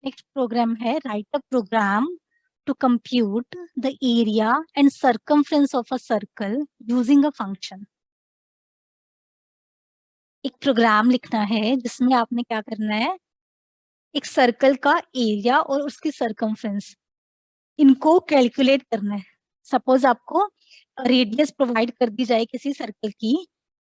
Next program है write a program to compute the area and circumference of a circle using a function. एक program लिखना है जिसमें आपने क्या करना है, एक सर्कल का एरिया और उसकी सर्कमफ्रेंस इनको कैलकुलेट करना है। सपोज आपको रेडियस प्रोवाइड कर दी जाए किसी सर्कल की,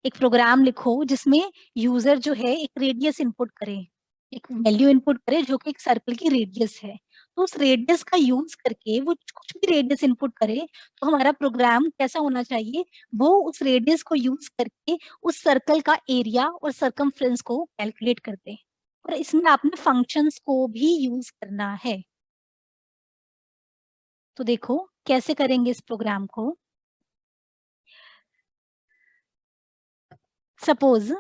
एक प्रोग्राम लिखो जिसमें यूजर जो है एक रेडियस इनपुट करे, एक वैल्यू इनपुट करे जो कि एक सर्कल की रेडियस है। तो उस रेडियस का यूज करके वो कुछ भी रेडियस इनपुट करे, तो हमारा प्रोग्राम कैसा होना चाहिए, वो उस रेडियस को यूज करके उस सर्कल का एरिया और सर्कमफ्रेंस को कैलकुलेट करते हैं। और इसमें आपने फंक्शंस को भी यूज करना है। तो देखो कैसे करेंगे इस प्रोग्राम को। सपोज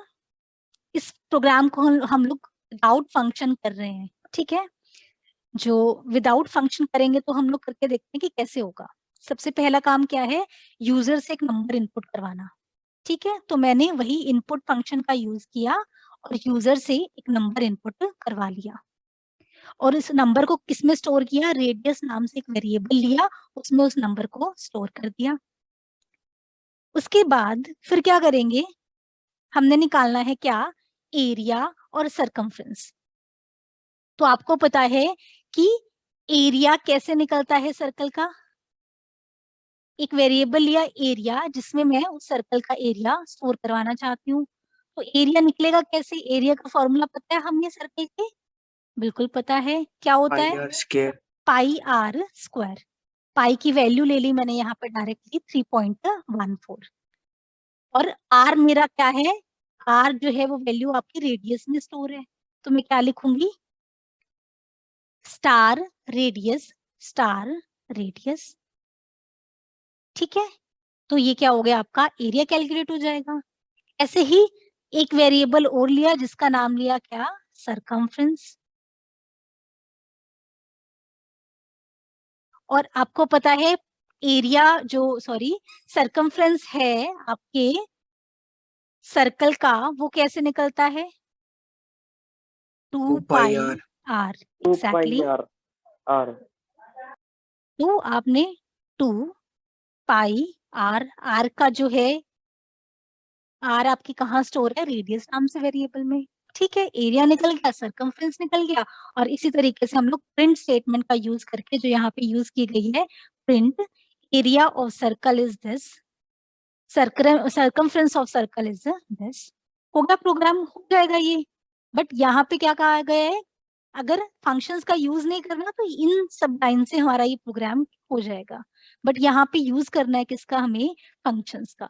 इस प्रोग्राम को हम लोग विदाउट फंक्शन कर रहे हैं, ठीक है। जो विदाउट फंक्शन करेंगे तो हम लोग करके देखते हैं कि कैसे होगा। सबसे पहला काम क्या है, यूजर से एक नंबर इनपुट करवाना। ठीक है, तो मैंने वही इनपुट फंक्शन का यूज किया और यूजर से एक नंबर इनपुट करवा लिया। और इस नंबर को किसमें स्टोर किया, रेडियस नाम से एक वेरिएबल लिया, उसमें उस नंबर को स्टोर कर दिया। उसके बाद फिर क्या करेंगे, हमने निकालना है क्या, एरिया और सरकमफ्रेंस। तो आपको पता है कि एरिया कैसे निकलता है सर्कल का, एक वेरिएबल लिया एरिया जिसमें मैं उस सर्कल का एरिया स्टोर करवाना चाहती हूँ। तो एरिया निकलेगा कैसे, एरिया का फॉर्मूला पता है हमें सर्कल के, बिल्कुल पता है, क्या होता है, pi R square. Pi R square. Pi की वैल्यू ले ली मैंने यहाँ पे डायरेक्टली 3.14। और आर मेरा क्या है, आर जो है वो वैल्यू आपकी रेडियस में स्टोर है। तो मैं क्या लिखूंगी, स्टार रेडियस, स्टार रेडियस। ठीक है, तो ये क्या हो गया, आपका एरिया कैलकुलेट हो जाएगा। ऐसे ही एक वेरिएबल और लिया जिसका नाम लिया क्या, सरकमफ्रेंस। और आपको पता है एरिया जो सॉरी सरकमफ्रेंस है आपके सर्कल का, वो कैसे निकलता है, 2 two pi pi r. R, two pi exactly. R r. तो आपने 2 पाई आर, आर का जो है, आर आपकी कहाँ स्टोर है, रेडियस नाम से वेरिएबल में। ठीक है, एरिया निकल गया, सरकमफ्रेंस निकल गया। और इसी तरीके से हम लोग प्रिंट स्टेटमेंट का यूज करके, जो यहाँ पे यूज की गई है, print area of circle is this, circumference of circle is this, होगा प्रोग्राम, हो जाएगा ये। बट यहाँ पे क्या कहा गया है, अगर फंक्शंस का यूज नहीं करना तो इन सब लाइन से हमारा ये प्रोग्राम हो जाएगा। बट यहाँ पे यूज करना है किसका, हमें फंक्शंस का।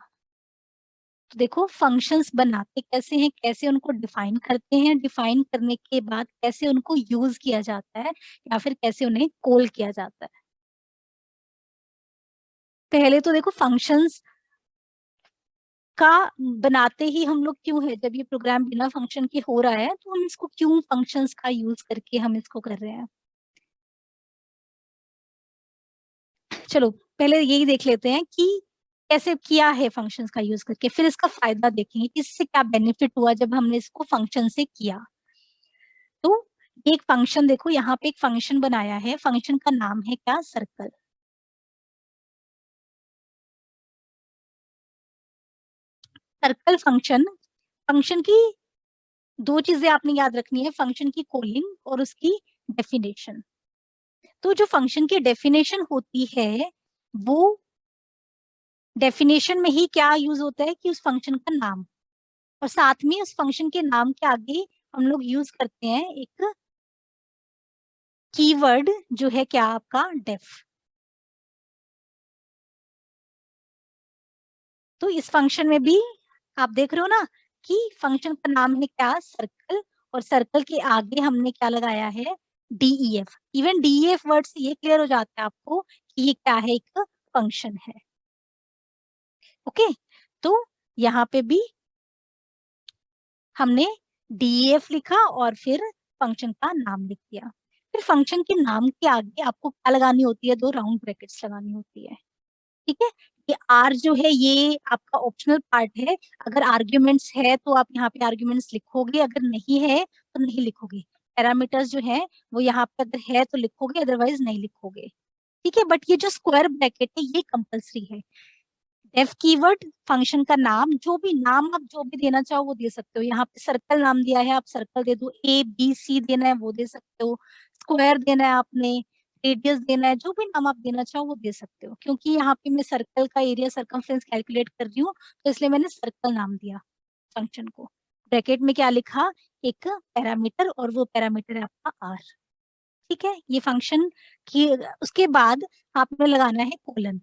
तो देखो फंक्शंस बनाते कैसे हैं, कैसे उनको डिफाइन करते हैं, डिफाइन करने के बाद कैसे उनको यूज किया जाता है या फिर कैसे उन्हें कॉल किया जाता है। पहले तो देखो फंक्शंस का बनाते ही हम लोग क्यों है, जब ये प्रोग्राम बिना फंक्शन के हो रहा है तो हम इसको क्यों फंक्शंस का यूज करके हम इसको कर रहे हैं। चलो पहले यही देख लेते हैं कि कैसे किया है फंक्शंस का यूज करके, फिर इसका फायदा देखेंगे कि इससे क्या बेनिफिट हुआ जब हमने इसको फंक्शन से किया। तो एक फंक्शन देखो, यहाँ पे एक फंक्शन बनाया है, फंक्शन का नाम है क्या, सर्कल। सर्कल फंक्शन, फंक्शन की दो चीजें आपने याद रखनी है, फंक्शन की कॉलिंग और उसकी डेफिनेशन। तो जो फंक्शन की डेफिनेशन होती है, वो डेफिनेशन में ही क्या यूज होता है कि उस फंक्शन का नाम, और साथ में उस फंक्शन के नाम के आगे हम लोग यूज करते हैं एक कीवर्ड जो है क्या, आपका डेफ। तो इस फंक्शन में भी आप देख रहे हो ना कि फंक्शन का नाम है क्या, सर्कल, और सर्कल के आगे हमने क्या लगाया है, डीईएफ। इवन डीईएफ वर्ड से ये क्लियर हो जाता है आपको कि ये क्या है, एक फंक्शन है। ओके, तो यहाँ पे भी हमने डीईएफ लिखा और फिर फंक्शन का नाम लिख दिया। फिर फंक्शन के नाम के आगे आपको क्या लगानी होती है, 2 राउंड ब्रैकेट्स लगानी होती है। ठीक है, ये आर जो है ये आपका ऑप्शनल पार्ट है, अगर आर्ग्यूमेंट्स है तो आप यहाँ पे आर्ग्यूमेंट्स लिखोगे, अगर नहीं है तो नहीं लिखोगे। पैरामीटर्स जो है वो यहाँ पे अगर है तो लिखोगे, अदरवाइज नहीं लिखोगे, ठीक है। बट ये जो स्क्वायर ब्रैकेट है ये कंपल्सरी है। डेफ कीवर्ड, फंक्शन का नाम, जो भी नाम आप जो भी देना चाहो वो दे सकते हो। यहाँ पे सर्कल नाम दिया है, आप सर्कल दे दो, ABC देना है वो दे सकते हो, स्क्वायर देना है आपने, रेडियस देना है, जो भी नाम आप देना चाहो वो दे सकते हो। क्योंकि यहाँ पे मैं सर्कल का एरिया सर्कमफ्रेंस कैलकुलेट कर रही हूँ तो इसलिए मैंने सर्कल नाम दिया फंक्शन को। ब्रैकेट में क्या लिखा, एक पैरामीटर, और वो पैरामीटर है आपका आर, ठीक है। ये फंक्शन की, उसके बाद आपने लगाना है कोलन।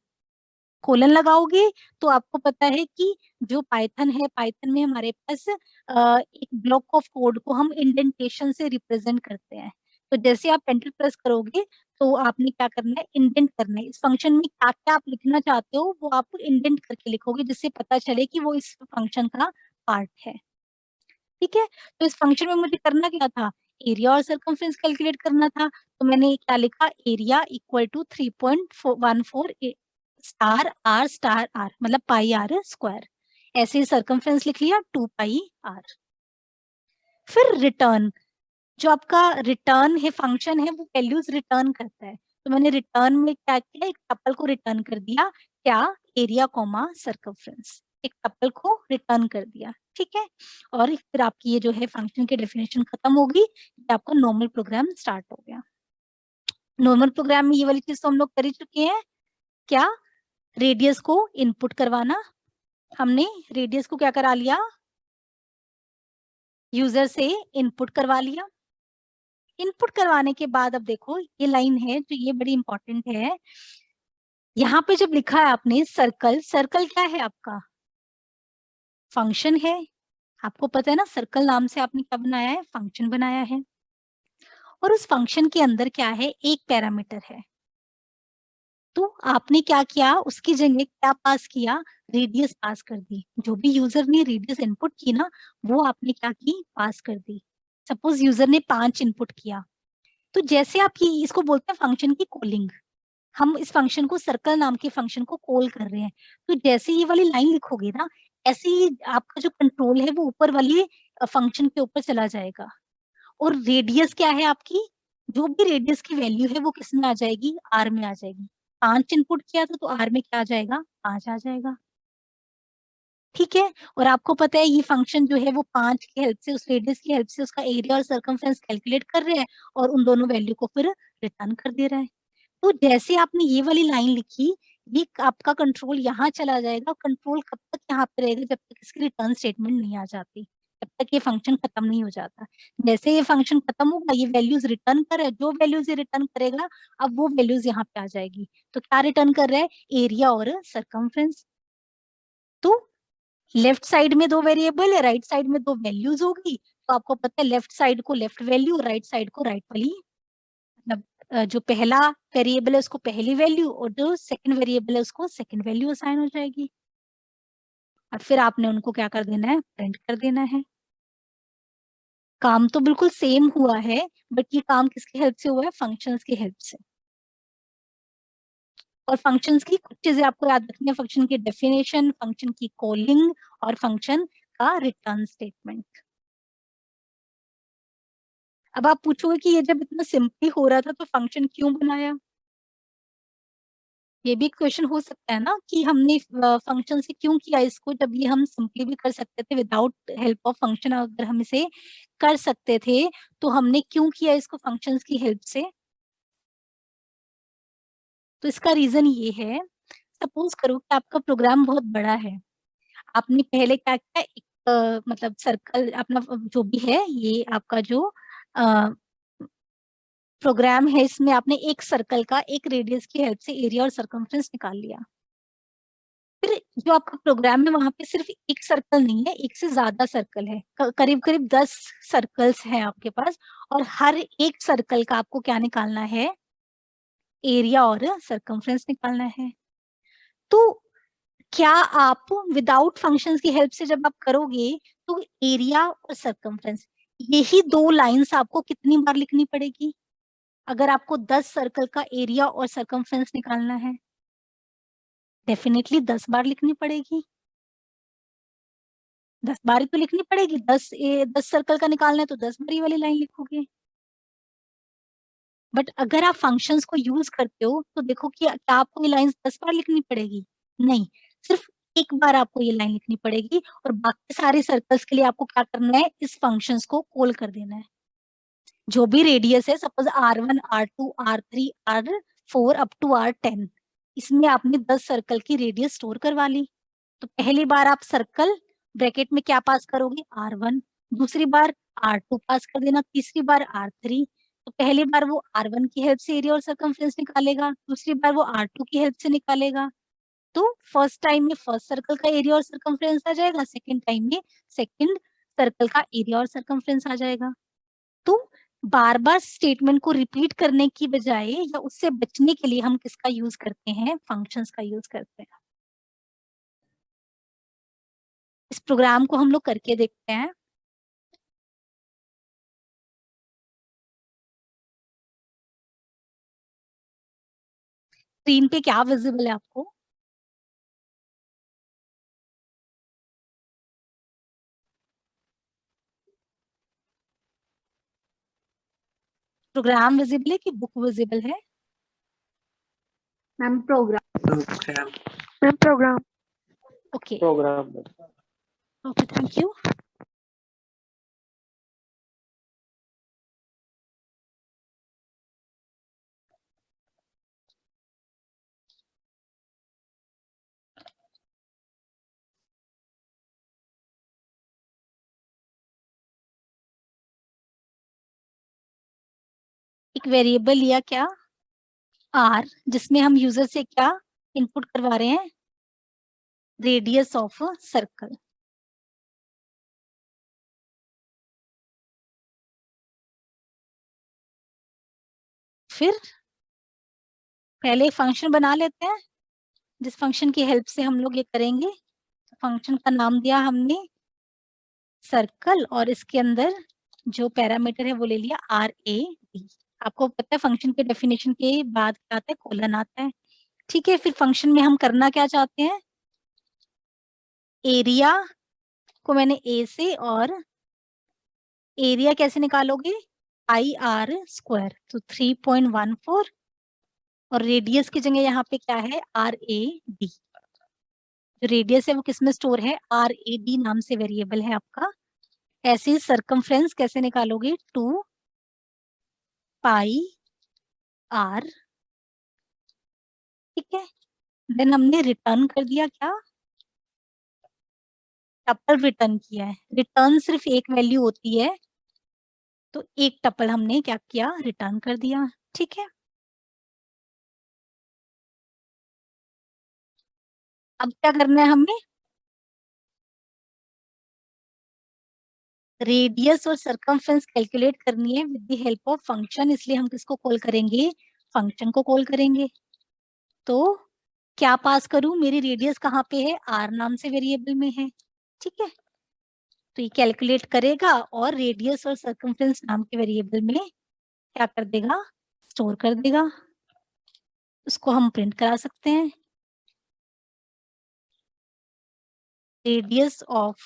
कोलन लगाओगे तो आपको पता है कि जो पाइथन है, पाइथन में हमारे पास एक ब्लॉक ऑफ कोड को हम इंडेंटेशन से रिप्रेजेंट करते हैं। तो जैसे आप एंटर प्रेस करोगे तो आपने क्या करना है, इंडेंट करना है। इस फंक्शन में क्या क्या आप लिखना चाहते हो वो आप इंडेंट करके लिखोगे, जिससे पता चले कि वो इस फंक्शन का पार्ट है, ठीक है। तो इस फंक्शन में मुझे करना क्या था, एरिया और सरकमफ्रेंस कैलकुलेट करना था। तो मैंने क्या लिखा, area equal to 3.14 star r, मतलब पाई आर स्क्वायर। ऐसे ही सरकमफ्रेंस लिख लिया 2 पाई आर। फिर रिटर्न, जो आपका रिटर्न है फंक्शन है वो वैल्यूज रिटर्न करता है। तो मैंने रिटर्न में क्या किया, एक टपल को रिटर्न कर दिया, क्या, एरिया कॉमा सरकमफ्रेंस, एक टपल को रिटर्न कर दिया, ठीक है। और फिर आपकी ये जो है फंक्शन की डेफिनेशन खत्म होगी, ये आपका नॉर्मल प्रोग्राम स्टार्ट हो गया। नॉर्मल प्रोग्राम में ये वाली चीज तो हम लोग कर ही चुके हैं, क्या, रेडियस को इनपुट करवाना। हमने रेडियस को क्या करा लिया, यूजर से इनपुट करवा लिया। इनपुट करवाने के बाद अब देखो ये लाइन है जो ये बड़ी इंपॉर्टेंट है। यहाँ पे जब लिखा है आपने सर्कल, सर्कल क्या है आपका, फंक्शन है। आपको पता है ना, सर्कल नाम से आपने क्या बनाया है, फंक्शन बनाया है। और उस फंक्शन के अंदर क्या है, एक पैरामीटर है। तो आपने क्या किया, उसकी जगह क्या पास किया, रेडियस पास कर दी। जो भी यूजर ने रेडियस इनपुट की ना, वो आपने क्या की, पास कर दी। सपोज यूजर ने 5 इनपुट किया, तो जैसे आप ये इसको बोलते हैं फंक्शन की कॉलिंग, हम इस फंक्शन को, सर्कल नाम के फंक्शन को कॉल कर रहे हैं। तो जैसे ये वाली लाइन लिखोगे ना, ऐसे ही आपका जो कंट्रोल है वो ऊपर वाली फंक्शन के ऊपर चला जाएगा। और रेडियस क्या है आपकी, जो भी रेडियस की वैल्यू है वो किस में आ जाएगी, आर में आ जाएगी। 5 इनपुट किया था तो आर में क्या आ जाएगा, 5 आ जाएगा, ठीक है। और आपको पता है ये फंक्शन जो है वो 5 की हेल्प से, उस रेडियस की हेल्प से उसका एरिया और सर्कमफ्रेंस कैलकुलेट कर रहे हैं, और उन दोनों वैल्यू को फिर रिटर्न कर दे रहा है। तो जैसे आपने ये वाली लाइन लिखी, ये आपका कंट्रोल यहाँ चला जाएगा। कंट्रोल कब तक यहाँ पे रहेगा, जब तक इसकी रिटर्न स्टेटमेंट नहीं आ जाती, जब तक ये फंक्शन खत्म नहीं हो जाता। जैसे ये फंक्शन खत्म होगा, ये वैल्यूज रिटर्न करे, जो वैल्यूज ये रिटर्न करेगा अब वो वैल्यूज यहाँ पे आ जाएगी। तो क्या रिटर्न कर रहा है, एरिया और सरकमफ्रेंस। तो लेफ्ट साइड में 2 वेरिएबल है, राइट साइड में 2 वैल्यूज होगी। तो आपको पता है लेफ्ट साइड को लेफ्ट वैल्यू, राइट साइड को राइट वाली, मतलब जो पहला वेरिएबल है उसको पहली वैल्यू, और जो सेकंड वेरिएबल है उसको सेकंड वैल्यू असाइन हो जाएगी। और फिर आपने उनको क्या कर देना है, प्रिंट कर देना है। काम तो बिल्कुल सेम हुआ है, बट ये काम किसकी हेल्प से हुआ है, फंक्शंस की हेल्प से। और फंक्शंस की कुछ चीजें आपको याद रखनी है, फंक्शन की डेफिनेशन, फंक्शन की कॉलिंग, और फंक्शन का रिटर्न स्टेटमेंट। अब आप पूछोगे कि ये जब इतना सिंपली हो रहा था तो फंक्शन क्यों बनाया। ये भी क्वेश्चन हो सकता है ना कि हमने फंक्शन से क्यों किया इसको, जब ये हम सिंपली भी कर सकते थे विदाउट हेल्प ऑफ फंक्शन। अगर हम इसे कर सकते थे तो हमने क्यों किया इसको फंक्शंस की हेल्प से। तो इसका रीजन ये है, सपोज करो कि आपका प्रोग्राम बहुत बड़ा है। आपने पहले क्या किया, एक मतलब सर्कल अपना जो भी है, ये आपका जो प्रोग्राम है, इसमें आपने एक सर्कल का एक रेडियस की हेल्प से एरिया और सरकमफ्रेंस निकाल लिया। फिर जो आपका प्रोग्राम है वहां पे सिर्फ एक सर्कल नहीं है, एक से ज्यादा सर्कल है, करीब करीब 10 सर्कल्स हैं आपके पास। और हर एक सर्कल का आपको क्या निकालना है, एरिया और सरकमफ्रेंस निकालना है। तो क्या आप विदाउट फंक्शंस की हेल्प से जब आप करोगे तो एरिया और सरकमफ्रेंस, यही 2 लाइंस आपको कितनी बार लिखनी पड़ेगी, अगर आपको 10 सर्कल का एरिया और सरकमफ्रेंस निकालना है। डेफिनेटली 10 बार लिखनी पड़ेगी, 10 बार ही तो लिखनी पड़ेगी। 10 सर्कल का निकालना है तो 10 बार ये वाली लाइन लिखोगे। बट अगर आप फंक्शंस को यूज करते हो तो देखो कि क्या आपको ये लाइन 10 बार लिखनी पड़ेगी? नहीं, सिर्फ एक बार आपको ये लाइन लिखनी पड़ेगी और बाकी सारे सर्कल्स के लिए आपको क्या करना है, इस फंक्शंस को कॉल कर देना है। जो भी रेडियस है, suppose R1, R2, R3, R4 up to R10, इसमें आपने 10 सर्कल की रेडियस स्टोर करवा ली। तो पहली बार आप सर्कल ब्रैकेट में क्या पास करोगे, R1, दूसरी बार R2 पास कर देना, तीसरी बार R3। तो पहली बार वो R1 की हेल्प से एरिया और सर्कमफ्रेंस निकालेगा, दूसरी बार वो R2 की हेल्प से निकालेगा। तो फर्स्ट टाइम में फर्स्ट सर्कल का एरिया और सर्कमफ्रेंस आ जाएगा, सेकंड टाइम में सेकंड सर्कल का एरिया और सर्कमफ्रेंस आ जाएगा। तो बार बार स्टेटमेंट को रिपीट करने की बजाय या उससे बचने के लिए हम किसका यूज करते हैं, फंक्शंस का यूज करते हैं। इस प्रोग्राम को हम लोग करके देखते हैं। स्क्रीन पे क्या विजिबल है आपको? प्रोग्राम विजिबल है कि बुक विजिबल है? Ma'am program. Ma'am program. Okay program. Okay, thank you. एक वेरिएबल लिया क्या, R, जिसमें हम यूजर से क्या इनपुट करवा रहे हैं, रेडियस ऑफ सर्कल। फिर पहले एक फंक्शन बना लेते हैं जिस फंक्शन की हेल्प से हम लोग ये करेंगे। फंक्शन का नाम दिया हमने सर्कल और इसके अंदर जो पैरामीटर है वो ले लिया RAD। आपको पता है फंक्शन के डेफिनेशन के बाद क्या आता है, कोलन आता है। ठीक है, फिर फंक्शन में हम करना क्या चाहते हैं, एरिया को मैंने A से, और एरिया कैसे निकालोगे, IR², तो 3.14, और रेडियस की जगह यहाँ पे क्या है, RAD। जो रेडियस है वो किसमें स्टोर है, RAD नाम से वेरिएबल है आपका। ऐसे ही सर्कमफ्रेंस कैसे निकालोगे, 2πr। ठीक है, देन हमने रिटर्न कर दिया क्या, टपल रिटर्न किया है। रिटर्न सिर्फ एक वैल्यू होती है, तो एक टपल हमने क्या किया, रिटर्न कर दिया। ठीक है, अब क्या करना है हमें, रेडियस और सर्कमफ्रेंस कैलकुलेट करनी है with the help of function, इसलिए हम किसको कॉल करेंगे, फंक्शन को कॉल करेंगे। तो क्या पास करूं, मेरी रेडियस कहाँ पे है, R नाम से वेरिएबल में है। ठीक है, तो ये कैलकुलेट करेगा और रेडियस और सर्कमफ्रेंस नाम के वेरिएबल में क्या कर देगा, स्टोर कर देगा। उसको हम प्रिंट करा सकते हैं, radius of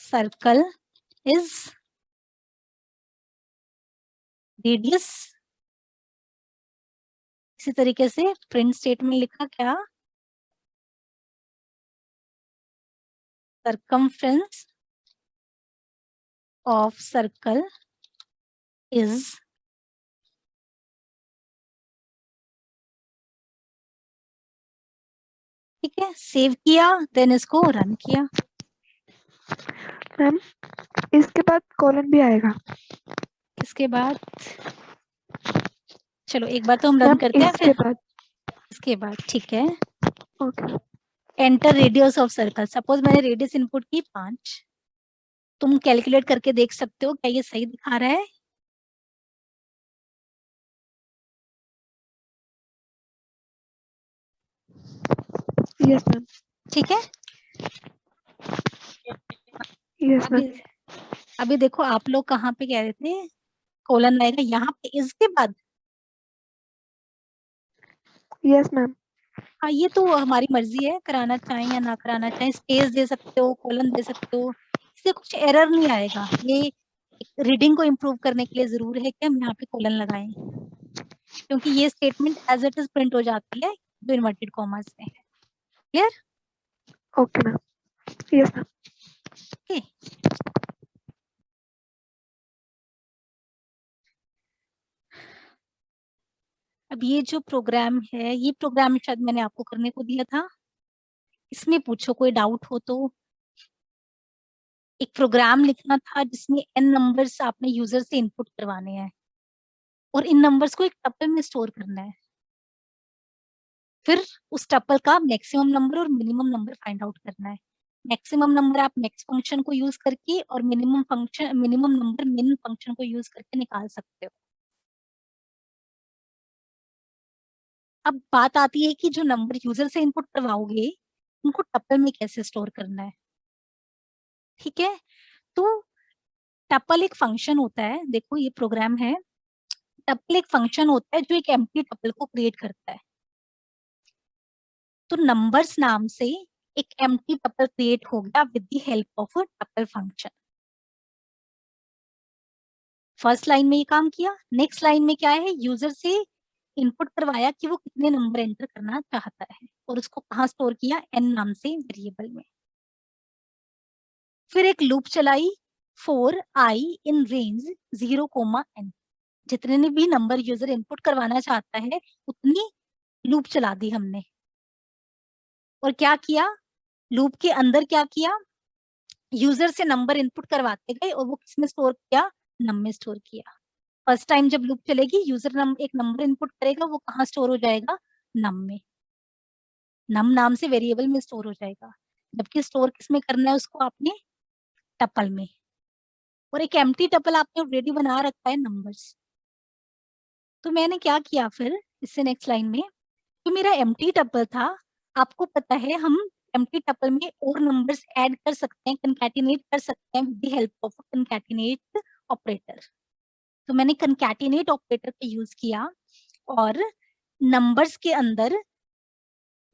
circle is radius. इसी तरीके से प्रिंट स्टेटमेंट लिखा क्या, circumference of circle is ठीक है, सेव किया, देन इसको रन किया। मैम इसके बाद कॉलन भी आएगा। इसके बाद चलो एक बार तो हम रन मैम करते हैं, इसके फिर बाद। इसके बाद ठीक है। Okay. Enter radius of circle, suppose मैंने रेडियस इनपुट की 5, तुम कैलकुलेट करके देख सकते हो क्या ये सही दिखा रहा है। Yes ma'am. ठीक है, यस मैम। अभी देखो आप लोग कहाँ पे कह रहे थे कोलन आएगा, यहाँ पे इसके बाद। Yes ma'am. हाँ, ये तो हमारी मर्जी है, कराना चाहें या ना कराना चाहें, स्पेस दे सकते हो, कोलन दे सकते हो, इससे कुछ एरर नहीं आएगा। ये रीडिंग को इम्प्रूव करने के लिए जरूर है कि हम यहाँ पे कोलन लगाएं। क्योंकि ये statement as it is print हो जाती है जो इन्वर्टेड कॉमास में है। Clear? Okay, ma'am. Yes, ma'am. Okay, अब ये जो प्रोग्राम है, ये प्रोग्राम शायद मैंने आपको करने को दिया था, इसमें पूछो कोई डाउट हो तो। एक प्रोग्राम लिखना था जिसमें n नंबर्स आपने यूजर से इनपुट करवाने हैं और इन नंबर्स को एक टपल में स्टोर करना है। फिर उस टपल का मैक्सिमम नंबर और मिनिमम नंबर फाइंड आउट करना है। मैक्सिमम नंबर आप मैक्स फंक्शन को यूज करके और मिनिमम नंबर मिन फंक्शन को यूज करके निकाल सकते हो। अब बात आती है कि जो नंबर यूजर से इनपुट करवाओगे उनको टपल में कैसे स्टोर करना है। ठीक है, तो टपल एक फंक्शन होता है, देखो ये प्रोग्राम है। टपल एक फंक्शन होता है जो एक एम्प्टी टपल को क्रिएट करता है। तो नंबर्स नाम से एक एम्प्टी टपल क्रिएट हो गया with the help of a tuple function. First line में ये काम किया। नेक्स्ट लाइन में क्या है, यूजर से इनपुट करवाया कि वो कितने नंबर एंटर करना चाहता है और उसको कहाँ स्टोर किया, n नाम से वेरिएबल में। फिर एक लूप चलाई for i in range 0, n। जितने भी नंबर यूजर इनपुट करवाना चाहता है उतनी लूप चला दी हमने। और क्या किया, लूप के अंदर क्या किया, यूजर से नंबर इनपुट करवाते गए और वो किसमें स्टोर किया, नम में स्टोर किया। फर्स्ट टाइम जब लूप चलेगी यूजर एक नंबर इनपुट करेगा, वो कहाँ स्टोर हो जाएगा, नम में। नम नाम से वेरिएबल में स्टोर हो जाएगा। जबकि स्टोर किसमें करना है उसको, आपने टपल में। और एक एम्प्टी टपल आपने ऑलरेडी बना रखा है नंबर्स। तो मैंने क्या किया फिर इससे नेक्स्ट लाइन में, जो मेरा एम्प्टी टपल था, आपको पता है हम एम्प्टी टपल में और नंबर्स ऐड कर सकते हैं, कंकैटिनेट कर सकते हैं with the help of concatenate operator. तो मैंने कंकैटिनेट ऑपरेटर का यूज किया और नंबर्स के अंदर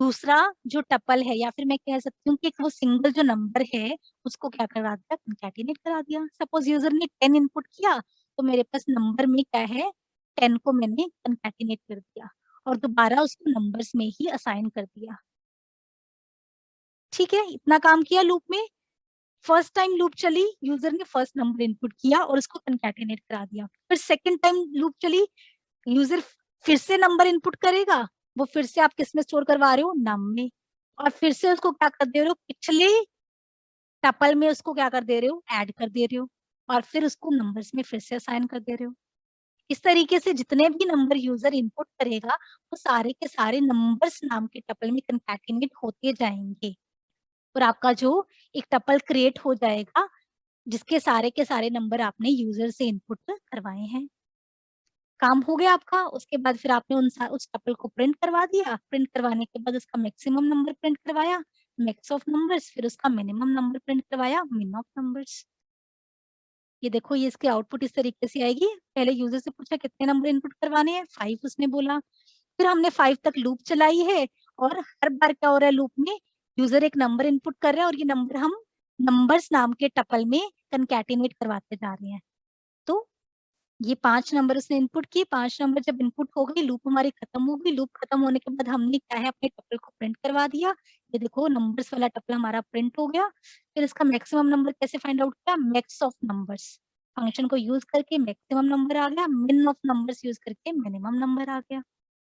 दूसरा जो टपल है, या फिर मैं कह सकती हूँ कि वो सिंगल जो नंबर है उसको क्या करा दिया, कंकैटिनेट करा दिया। सपोज यूजर ने 10 इनपुट किया तो मेरे पास नंबर में क्या है, 10 को मैंने कंकैटिनेट कर दिया और दोबारा उसको नंबर्स में ही असाइन कर दिया। ठीक है, इतना काम किया लूप में। फर्स्ट टाइम लूप चली, यूजर ने फर्स्ट नंबर इनपुट किया और उसको कंकैटिनेट करा दिया। फिर सेकंड टाइम लूप चली, यूजर फिर से नंबर इनपुट करेगा, वो फिर से आप किस में स्टोर करवा रहे हो, नम में। और फिर से उसको क्या कर दे रहे हो, पिछले टपल में उसको क्या कर दे रहे हो, ऐड कर दे रहे हो और फिर उसको नंबर्स में फिर से असाइन कर दे रहे हो। इस तरीके से जितने भी नंबर यूजर इनपुट करेगा वो सारे के सारे नंबर्स नाम के टपल में कंकैटिनेट होते जाएंगे और आपका जो एक टपल क्रिएट हो जाएगा जिसके सारे के सारे नंबर आपने यूजर से इनपुट करवाए हैं। काम हो गया आपका। उसके बाद फिर आपने उस टपल को प्रिंट करवा दिया। प्रिंट करवाने के बाद उसका मैक्सिमम नंबर प्रिंट करवाया, मैक्स ऑफ नंबर्स, फिर उसका मिनिमम नंबर प्रिंट करवाया, मिन ऑफ नंबर्स। ये देखो, ये इसकी आउटपुट इस तरीके से आएगी। पहले यूजर से पूछा कितने नंबर इनपुट करवाने हैं, 5 उसने बोला। फिर हमने 5 तक लूप चलाई है और हर बार क्या हो रहा है, लूप में यूजर एक नंबर इनपुट कर रहा है और ये नंबर हम नंबर्स नाम के टपल में कंकैटिनेट करवाते जा रहे हैं। तो ये 5 नंबर उसने इनपुट किए। 5 नंबर जब इनपुट हो गई, लूप हमारी खत्म हो गई। लूप खत्म होने के बाद हमने क्या है, अपने टपल को प्रिंट करवा दिया। ये देखो, नंबर्स वाला टपल हमारा प्रिंट हो गया। फिर इसका मैक्सिमम नंबर कैसे फाइंड आउट किया, मैक्स ऑफ नंबर्स फंक्शन को यूज करके मैक्सिमम नंबर आ गया, मिन ऑफ नंबर्स यूज करके मिनिमम नंबर आ गया।